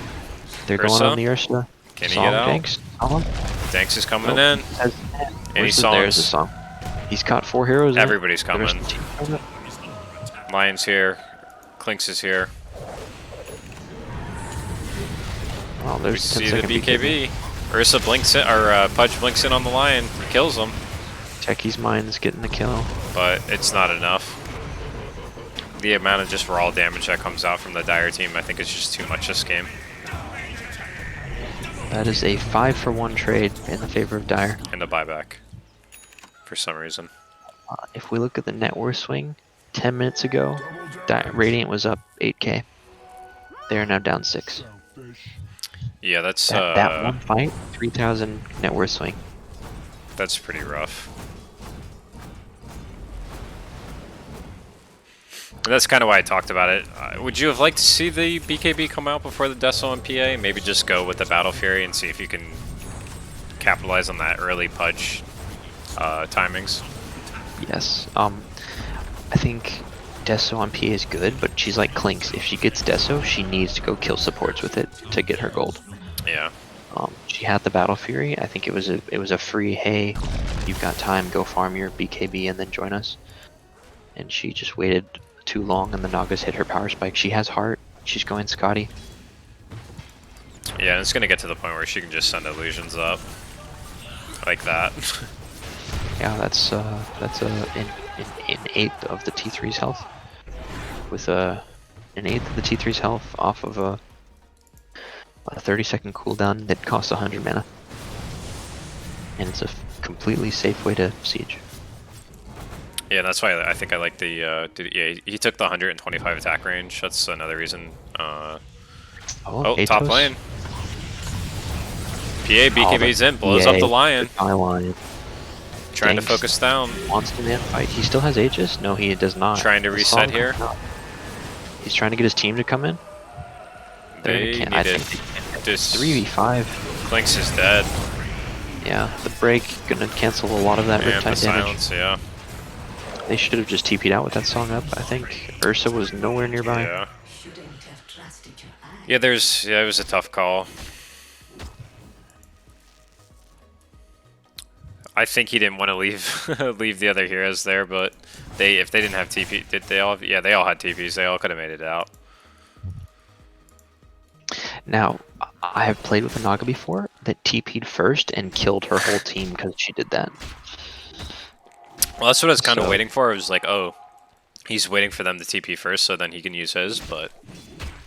They're going Ursa? on the Ursa. Can he Song get out? Jenks. Song. Danks is coming Nope. in. Says- Any Ursa, there's a songs? song. He's caught 4 heroes. in it. Everybody's The rest coming. of the team knows it. Lion's here. Klinks is here. Oh, We there's see 10 the second BKB. Ursa blinks in, or Pudge blinks in on the lion, kills him, Techie's Mind's getting the kill. but it's not enough. The amount of just raw damage that comes out from the Dire team, I think, is just too much this game. That is a 5-for-1 trade in the favor of Dire. And the buyback, for some reason. If we look at the net worth swing, 10 minutes ago, Radiant was up 8k. They are now down 6. Yeah, that's That one fight, 3,000 net worth swing. that's pretty rough. And that's kind of why I talked about it. Would you have liked to see the BKB come out before the Deso and PA? Maybe just go with the Battle Fury and see if you can capitalize on that early Pudge timings. Yes. I think Deso on PA is good, but she's like Klinks. If she gets Deso, she needs to go kill supports with it to get her gold. Yeah. She had the Battle Fury. I think it was a free, hey, you've got time, go farm your BKB and then join us. And she just waited too long, and the Nagas hit her power spike. She has heart. She's going Scotty. Yeah, and it's gonna get to the point where she can just send illusions up. Like that. Yeah, that's an eighth of the T3's health. With an eighth of the T3's health off of a 30-second cooldown that costs 100 mana. And it's a completely safe way to siege. Yeah, that's why I think I like the, yeah, he took the 125 attack range. That's another reason. Oh, top Atos? lane. BKB's in, blows up the lion. My lion. Trying to Ganks. focus down. Wants to man fight. He still has Aegis? No, he does not. Trying to The reset song here. comes out. He's trying to get his team to come in. They're They gonna I needed think this. 3v5. Clinks is dead. Yeah, the break gonna cancel a lot of that And the Riptide damage. silence, yeah. They should have just TP'd out with that song up. I think Ursa was nowhere nearby. Yeah. Yeah, it was a tough call. I think he didn't want to leave leave the other heroes there, but if they didn't have TP, did they all? Yeah, they all had TPs. They all could have made it out. Now, I have played with a Naga before that TP'd first and killed her whole team because she did that. Well, that's what I was kind of So- waiting for. I was like, oh, he's waiting for them to TP first, so then he can use his. But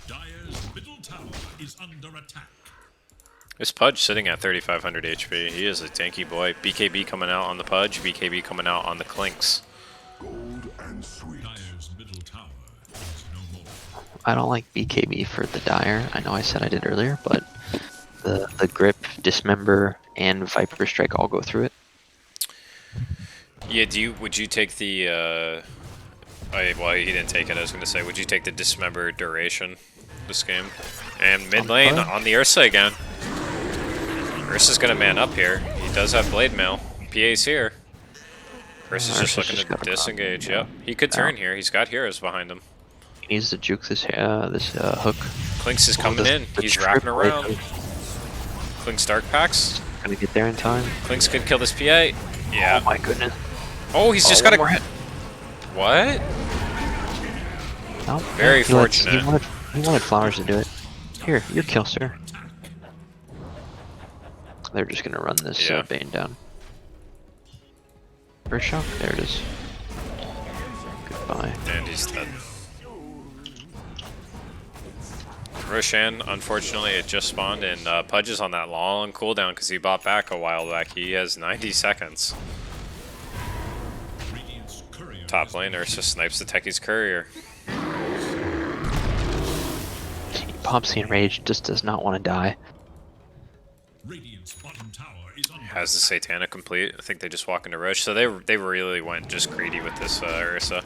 Dire's middle tower is under attack. this Pudge sitting at 3,500 HP. He is a tanky boy. BKB coming out on the Pudge. BKB coming out on the Clinks. Dire's middle tower is no more. I don't like BKB for the Dire. I know I said I did earlier, but the Grip, Dismember, and Viper Strike all go through it. Yeah, would you take the well, he didn't take it. I was gonna say, would you take the Dismember duration this game? And mid lane on the Ursa again. Ursa's gonna man up here. He does have Blade Mail. PA's here. Ursa's just Ursa's looking just to gotta disengage. run, yeah. Yep, he could turn here. He's got heroes behind him. He needs to juke this hook. Clinks is coming in. The He's trip wrapping right around. there. Clinks Dark Packs. Gonna get there in time. Clinks could kill this PA. Yeah. Oh my goodness. Oh, he's just one got a more hit. what? No, Very he lets- fortunate. He wanted Flowers to do it. Here, your kill, sir. They're just gonna run this Yeah. Bane down. First shot, there it is. Goodbye. And he's dead. Roshan, unfortunately, it just spawned, and Pudge is on that long cooldown because he bought back a while back. He has 90 seconds. Radiant's courier Top is lane, Ursa snipes the Techie's courier. He pops the enrage, just does not want to die. Radiant's bottom tower is under Has the Satanic complete. I think they just walk into Roche. So they really went just greedy with this Ursa.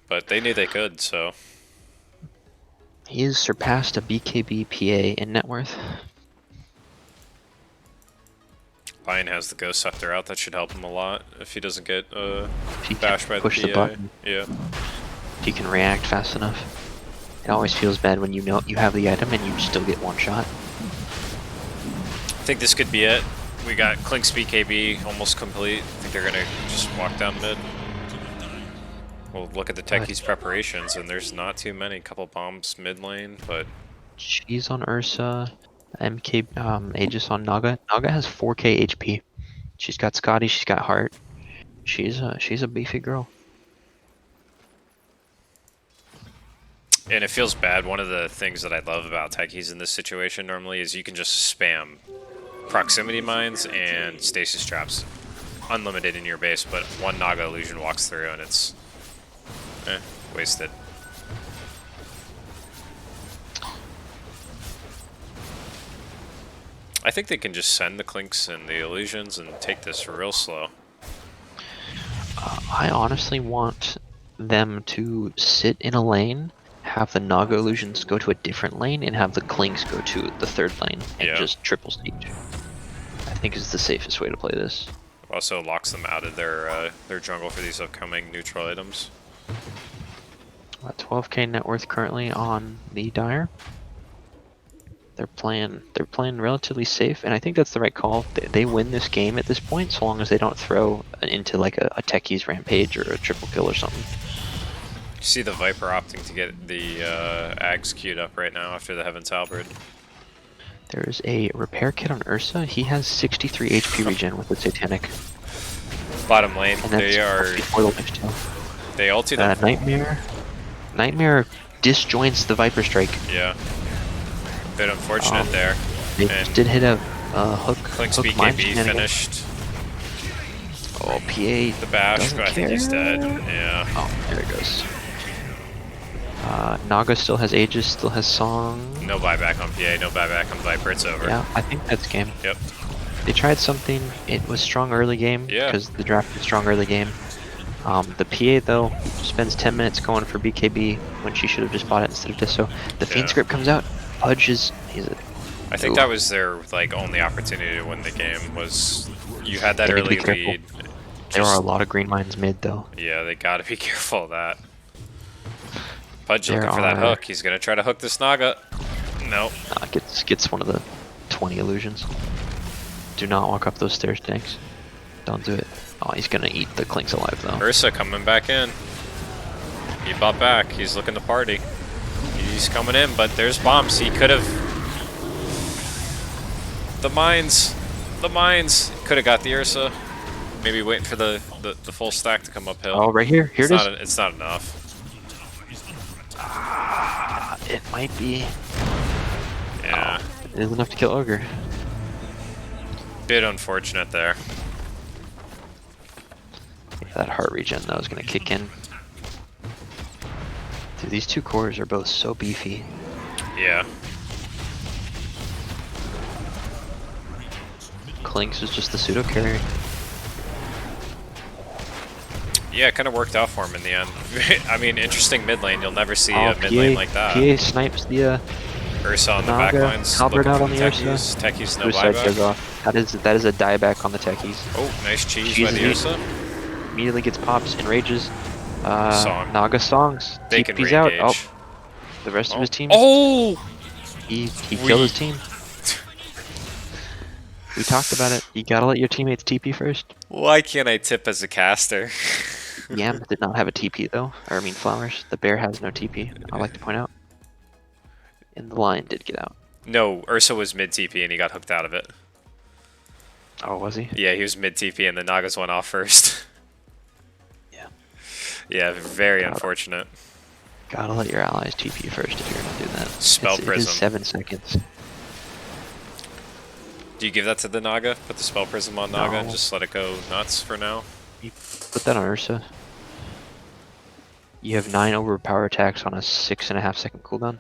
But they knew they could, so. He has surpassed a BKB PA in net worth. Lion has the Ghost Scepter out. That should help him a lot if he doesn't get If he can bashed by push the the PA. button, Yeah. if he can react fast enough. It always feels bad when you know you have the item and you still get one shot. I think this could be it. We got Clink's BKB almost complete. I think they're gonna just walk down mid. We'll look at the Techie's preparations, and there's not too many. Couple bombs mid lane, but She's on Ursa. MK Aegis on Naga. Naga has 4k HP. She's got Scotty, she's got Heart. She's a beefy girl. and it feels bad. One of the things that I love about Techies in this situation normally is you can just spam proximity mines and stasis traps, unlimited in your base. But one Naga illusion walks through, and it's wasted. I think they can just send the Clinks and the illusions and take this real slow. I honestly want them to sit in a lane, have the Naga illusions go to a different lane, and have the Clinks go to the third lane and Yeah. just triple siege. I think is the safest way to play this. Also locks them out of their jungle for these upcoming neutral items. 12k net worth currently on the Dire. They're playing relatively safe, and I think that's the right call. They win this game at this point, so long as they don't throw into like a Techie's rampage or a triple kill or something. You see the Viper opting to get the Ags queued up right now after the Heaven's Halberd. There's a repair kit on Ursa. He has 63 HP regen with the Satanic, Bottom lane, and that's they are before the life steal. they ulti them. Nightmare disjoints the Viper Strike. Yeah. Bit unfortunate there. They And just did hit a hook. Clink's hook mine BKB shenanigans. finished Oh, PA. the bash, doesn't but I think he's care. dead. Yeah. Oh, there it goes. Naga still has Aegis, still has Song. No buyback on PA, no buyback on Viper, it's over. Yeah, I think that's game. Yep. They tried something. It was strong early game Yeah. because the draft was strong early game. The PA though spends 10 minutes going for BKB when she should have just bought it instead of Disso. The Fiend Yeah. script comes out. Pudge is I think Ooh. that was their like only opportunity to win the game was you had that They need to be early careful. lead. There are a Just- lot of green mines mid though. Yeah, they gotta be careful of that. Pudge There looking for that are- hook. He's gonna try to hook this Naga. Nope. Gets one of the 20 illusions. Do not walk up those stairs, tanks. Don't do it. Oh, he's gonna eat the Clinks alive though. Ursa coming back in. He bought back. He's looking to party. He's coming in, but there's bombs. He could have. The mines. The mines. Could have got the Ursa. Maybe waiting for the full stack to come uphill. Oh, right here. Here it's it is. not. It's not enough. It might be. Yeah. It is enough to kill Ogre. Bit unfortunate there. If that heart regen though is gonna kick in. Dude, these two cores are both so beefy. Yeah. Clinks is just the pseudo carry. Yeah, it kind of worked out for him in the end. I mean, interesting mid lane. You'll never see Oh, a mid lane like that. PA snipes the Ursa on the back Naga, lines. Halberd looking out for on the Ursa. techies. Techies, no suicide goes buyback. off. That is a dieback on the techies. Oh, nice cheese Cheese by the is Ursa. Immediately gets pops, enrages. Song. Naga songs. They can TP's out. re-engage. Oh, the rest of his team. Oh! He killed his team. We talked about it. You gotta let your teammates TP first. Why can't I tip as a caster? Yam did not have a TP though. Or I mean Flowers. The bear has no TP. I'd like to point out. And the lion did get out. No, Ursa was mid TP and he got hooked out of it. Oh, was he? Yeah, he was mid TP and the Nagas went off first. Yeah. Yeah, very Got it. unfortunate. Gotta let your allies TP first if you're gonna do that. Spell It is Prism. 7 seconds. Do you give that to the Naga? Put the spell prism on Naga and No. just let it go nuts for now? You put that on Ursa. You have 9 overpower attacks on a 6.5 second cooldown.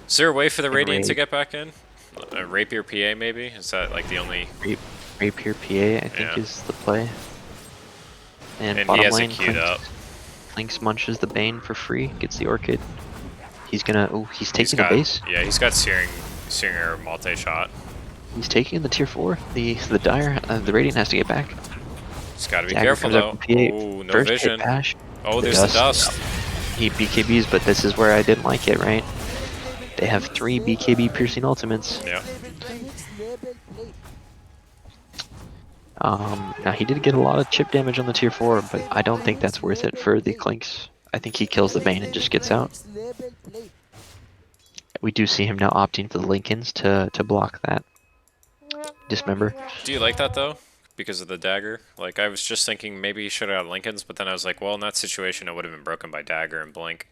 Is there a way for the And Radiant to raid. get back in? A Rapier PA maybe? Is that like the only... Rapier PA, I think, Yeah. is the play. And, And he bottom has lane, it queued up. Clinks munches the Bane for free, gets the Orchid. He's gonna. Oh, he's He's taking got, the base. yeah, he's got Searing multi-shot. He's taking the tier 4. The Dire. The Radiant has to get back. He's got to be Dagger careful comes up though. from PA. Oh, no First hit vision. bash. Oh, The there's the dust. He BKBs, but this is where I didn't like it, right? They have 3 BKB piercing ultimates. Yeah. Now he did get a lot of chip damage on the tier 4, but I don't think that's worth it for the Clinks. I think he kills the Bane and just gets out. We do see him now opting for the Lincolns to block that. Dismember. Do you like that though? Because of the dagger? Like, I was just thinking maybe he should have got Lincolns, but then I was like, well, in that situation, it would have been broken by dagger and blink.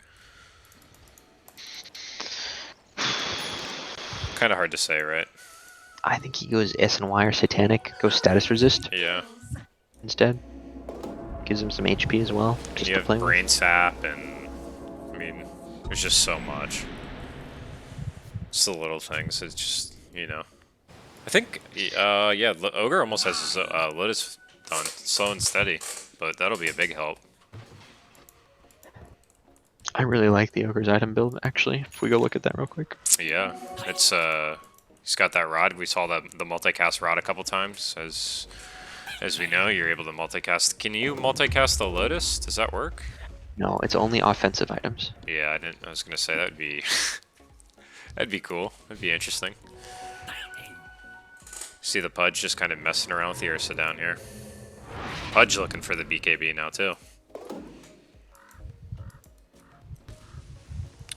Kind of hard to say, right? I think he goes SNY or Satanic, goes status resist Yeah. instead. Gives him some HP as well. And Just you to have play with. brain sap, and I mean, there's just so much. It's the little things. It's just, you know. I think, yeah, Ogre almost has his Lotus done, slow and steady, but that'll be a big help. I really like the Ogre's item build, actually. If we go look at that real quick. Yeah, it's he's got that rod. We saw the multicast rod a couple times. As we know, you're able to multicast. Can you multicast the Lotus? Does that work? No, it's only offensive items. Yeah, I was gonna say that'd be that'd be cool. That'd be interesting. See the Pudge just kind of messing around with the Ursa down here. Pudge looking for the BKB now too.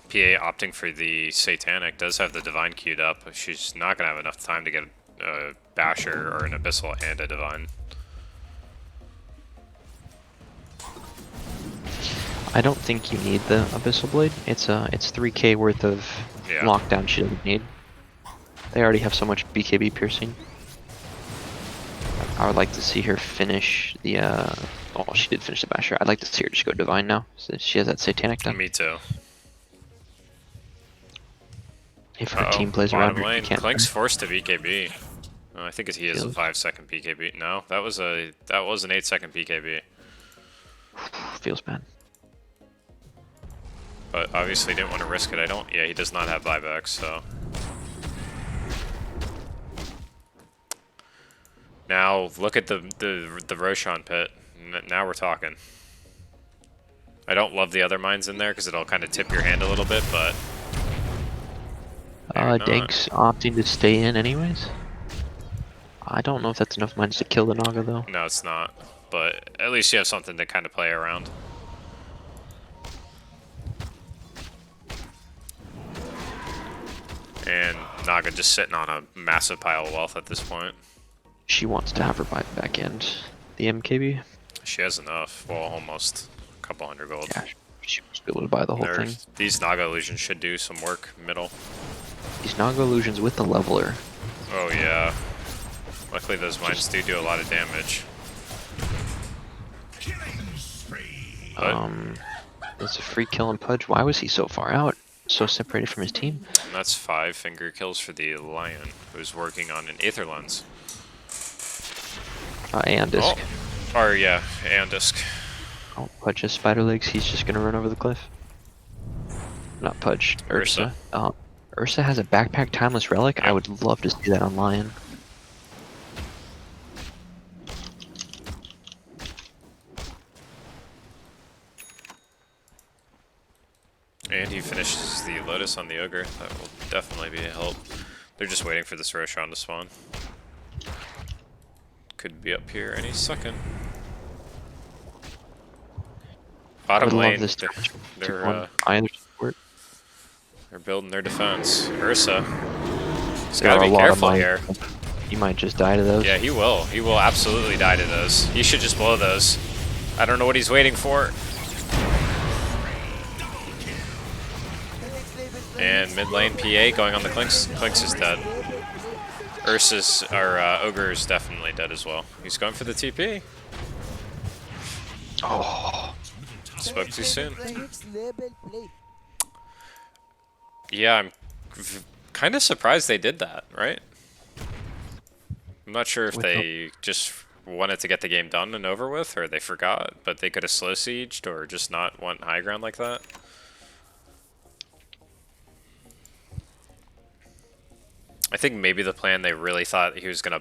PA opting for the Satanic, does have the Divine queued up. She's not going to have enough time to get a Basher or an Abyssal and a Divine. I don't think you need the Abyssal Blade. It's 3k worth of Yeah. lockdown she doesn't need. They already have so much BKB piercing. I would like to see her finish the Oh, she did finish the Basher. I'd like to see her just go Divine now, since she has that Satanic done. Me too. If her Uh-oh, team plays bottom around her, she lane. can't. Clink's forced to BKB. Oh, I think he is a Feels. 5-second BKB. No, that was an 8-second BKB. Feels bad. But obviously didn't want to risk it. Yeah, he does not have buybacks, so. Now look at the Roshan pit. Now we're talking. I don't love the other mines in there because it'll kind of tip your hand a little bit, but. Maybe not. Dank's opting to stay in anyways. I don't know if that's enough mines to kill the Naga though. No, it's not. But at least you have something to kind of play around. And Naga just sitting on a massive pile of wealth at this point. She wants to have her buy back end. The MKB. She has enough. Well, almost a couple hundred gold. Yeah, she must be able to buy the whole thing. These Naga illusions should do some work middle. These Naga illusions with the leveler. Oh yeah. Luckily those mines do a lot of damage. But It's a free kill and Pudge. Why was he so far out? So separated from his team? that's 5 finger kills for the Lion, who's working on an Aether Lens. And Disc. Oh. Or yeah, and Disc. Oh, Pudge has spider legs. He's just gonna run over the cliff. Not Pudge. Ursa. Ursa has a backpack timeless relic. Yep. I would love to see that on Lion. And he finishes the Lotus on the Ogre. That will definitely be a help. They're just waiting for this Roshan to spawn. Could be up here any second. I would Bottom love lane, this they're either support. building their defense. Ursa, he's There got are to a be lot of careful mines. here. He might just die to those. Yeah, he will. He will absolutely die to those. He should just blow those. I don't know what he's waiting for. And mid lane PA going on the Clinks. Clinks is dead. Ursa's, or Ogre is definitely dead as well. He's going for the TP. Oh, Spoke too soon. Next level play. Yeah, I'm kind of surprised they did that, right? I'm not sure if With they just wanted to get the game done and over with, or they forgot, but they could have slow sieged or just not want high ground like that. I think maybe the plan, they really thought he was gonna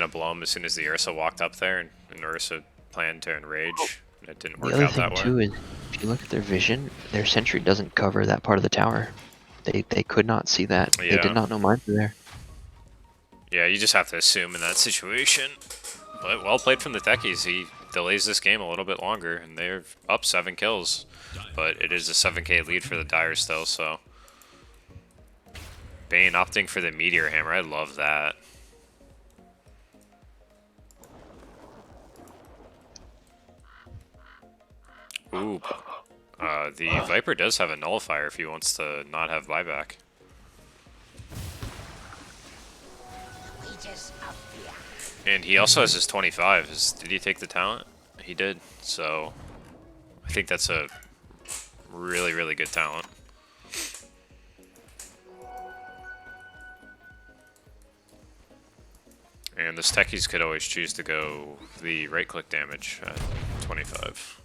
blow him as soon as the Ursa walked up there, and Ursa planned to enrage, and it didn't work the other out thing that too way. is, if you look at their vision, their sentry doesn't cover that part of the tower. They could not see that. They Yeah. did not know mines were there. Yeah, you just have to assume in that situation. But well played from the techies. He delays this game a little bit longer, and they're up 7 kills. But it is a 7k lead for the Dire still, so. Bane opting for the Meteor Hammer. I love that. Ooh. The Viper does have a Nullifier if he wants to not have buyback. And he also has his 25. Did he take the talent? He did. So I think that's a really, really good talent. And the techies could always choose to go the right-click damage at 25.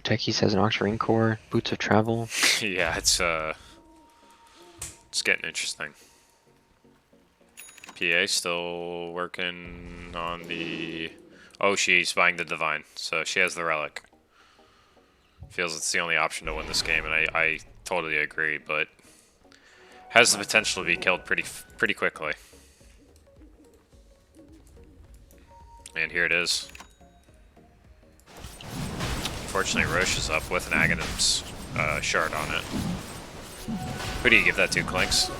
Techies has an Oxmarine core, Boots of Travel. Yeah, it's getting interesting. PA still working on the... Oh, she's buying the Divine, so she has the Relic. Feels it's the only option to win this game, and I totally agree, but has the potential to be killed pretty quickly. And here it is. Unfortunately, Roche is up with an Aghanim's shard on it. Who do you give that to, Clinks?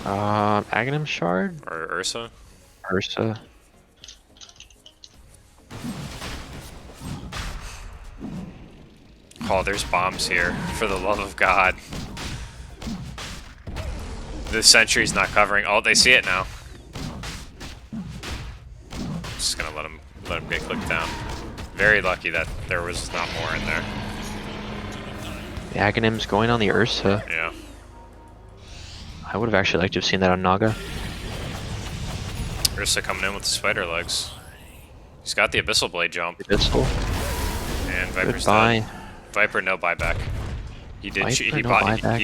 Aghanim Shard? Or Ursa? Ursa. Oh, there's bombs here, for the love of God. The sentry's not covering. Oh, they see it now. just gonna let him get clicked down. Very lucky that there was not more in there. The Aghanim's going on the Ursa. Yeah. I would have actually liked to have seen that on Naga. Ursa coming in with the spider legs. He's got the Abyssal Blade jump. Abyssal. And Viper's Goodbye. dead. Viper no buyback. He did. Viper, He no bought. buyback.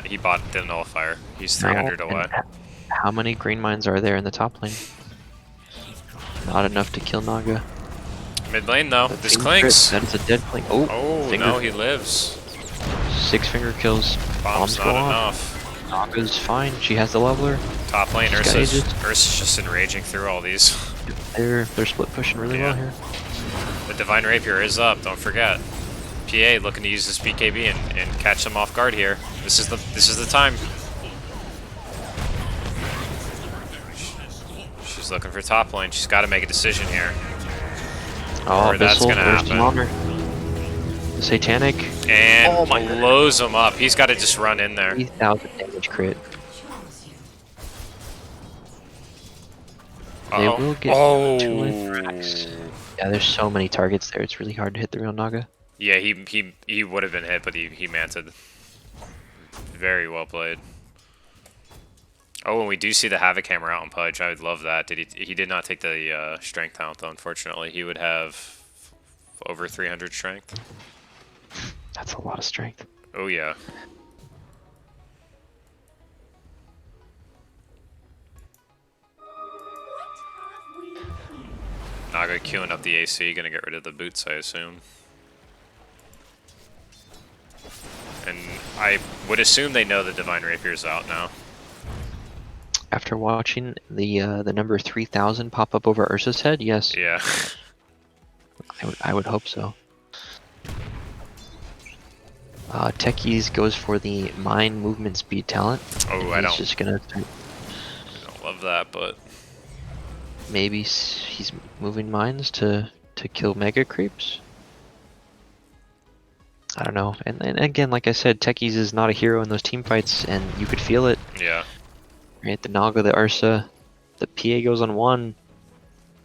He bought the nullifier. He's 300 No, away. and how many green mines are there in the top lane? Not enough to kill Naga. Mid lane though. But This finger clinks. crit, that is a dead clink. Oh, Oh finger, no, he lives. 6 finger kills. Bomb's go not on. enough. Naga's fine. She has the leveler. Top lane, She's got Ursa's Aegis. just enraging through all these. They're split pushing really well Yeah. here. The Divine Rapier is up. Don't forget. PA looking to use this BKB and catch them off guard here. This is the time. She's looking for top lane. She's got to make a decision here. Oh, Or that's Abyssal, gonna there's the happen. honor. The Satanic. And Oh my blows him up. He's got to just run in there. 3,000 damage crit. They Uh-oh. will get Oh. 2 infracts. Yeah, there's so many targets there. It's really hard to hit the real Naga. Yeah, he would have been hit, but he manted. Very well played. Oh, and we do see the Havoc Hammer out on Pudge. I would love that. He did not take the strength count though, unfortunately. He would have over 300 strength. That's a lot of strength. Oh yeah. Naga queuing up the AC, gonna get rid of the boots, I assume. And I would assume they know the Divine Rapier's out now. After watching the number 3,000 pop up over Ursa's head, yes, Yeah. I would hope so. Techies goes for the mine movement speed talent. Oh, and I he's don't just gonna love that, but maybe he's moving mines to kill mega creeps. I don't know. And again, like I said, Techies is not a hero in those team fights, and you could feel it. yeah. Right, the Naga, the Ursa, the PA goes on one.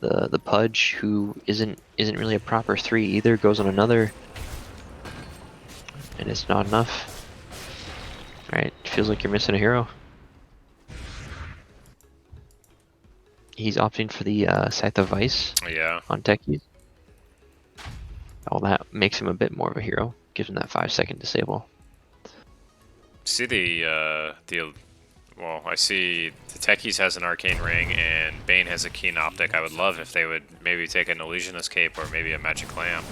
The Pudge, who isn't really a proper 3 either, goes on another. And it's not enough. Right, feels like you're missing a hero. He's opting for the Scythe of Vice Yeah. on Techies. Oh, that makes him a bit more of a hero. Gives him that 5-second disable. See well, I see the Techies has an Arcane Ring and Bane has a Keen Optic. I would love if they would maybe take an Illusionist Cape or maybe a Magic Lamp.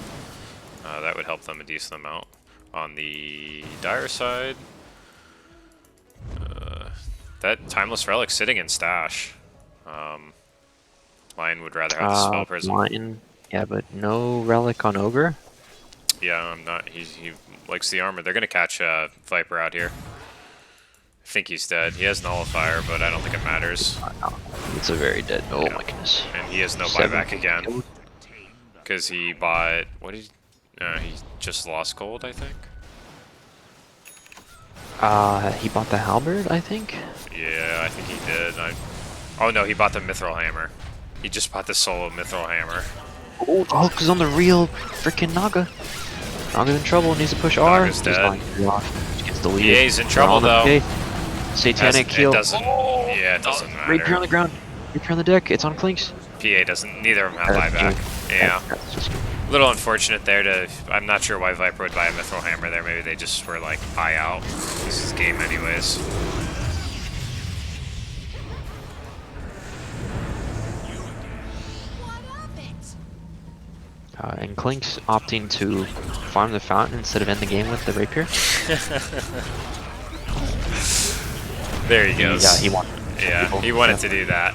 That would help them a decent amount. On the Dire side, that Timeless Relic sitting in stash. Lion would rather have the Spell Prism. Lion, yeah, but no relic on Ogre. Yeah, I'm not. He likes the armor. They're gonna catch Viper out here. I think he's dead. He has Nullifier, but I don't think it matters. It's a very dead. Oh Yeah. my goodness. And he has no 7 buyback again. kills. Because he bought... What did he just lost gold, I think? He bought the halberd, I think. Yeah, I think he did. Oh no, he bought the Mithril Hammer. He just bought the solo Mithril Hammer. Oh, the hook is on the real freaking Naga. Naga's in trouble. Needs to push R. Naga's He's dead. lying to the off. He gets deleted. EA's in They're trouble on the though. pay. Satanic It heal. doesn't... Yeah, it doesn't Rapier on matter. the ground. Rapier on the deck. It's on Clinks. PA doesn't... Neither of them have That's buyback. junk. Yeah. That's just A little unfortunate there to... I'm not sure why Viper would buy a Mithril Hammer there. Maybe they just were like, buy out. This is game anyways. and Clinks opting to farm the fountain instead of end the game with the rapier. There he goes. Yeah, he wanted. Yeah, he wanted to do that.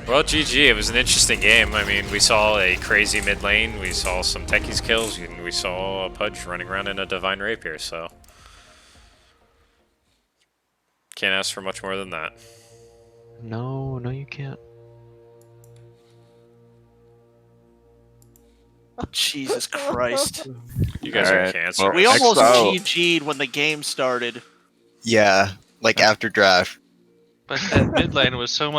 Well, GG, it was an interesting game. I mean, we saw a crazy mid lane, we saw some Techies kills, and we saw a Pudge running around in a Divine Rapier, so... Can't ask for much more than that. No, you can't. Jesus Christ. You guys are Alright, cancer. well, We almost XO. GG'd when the game started. Yeah, like after draft. But that mid lane was so much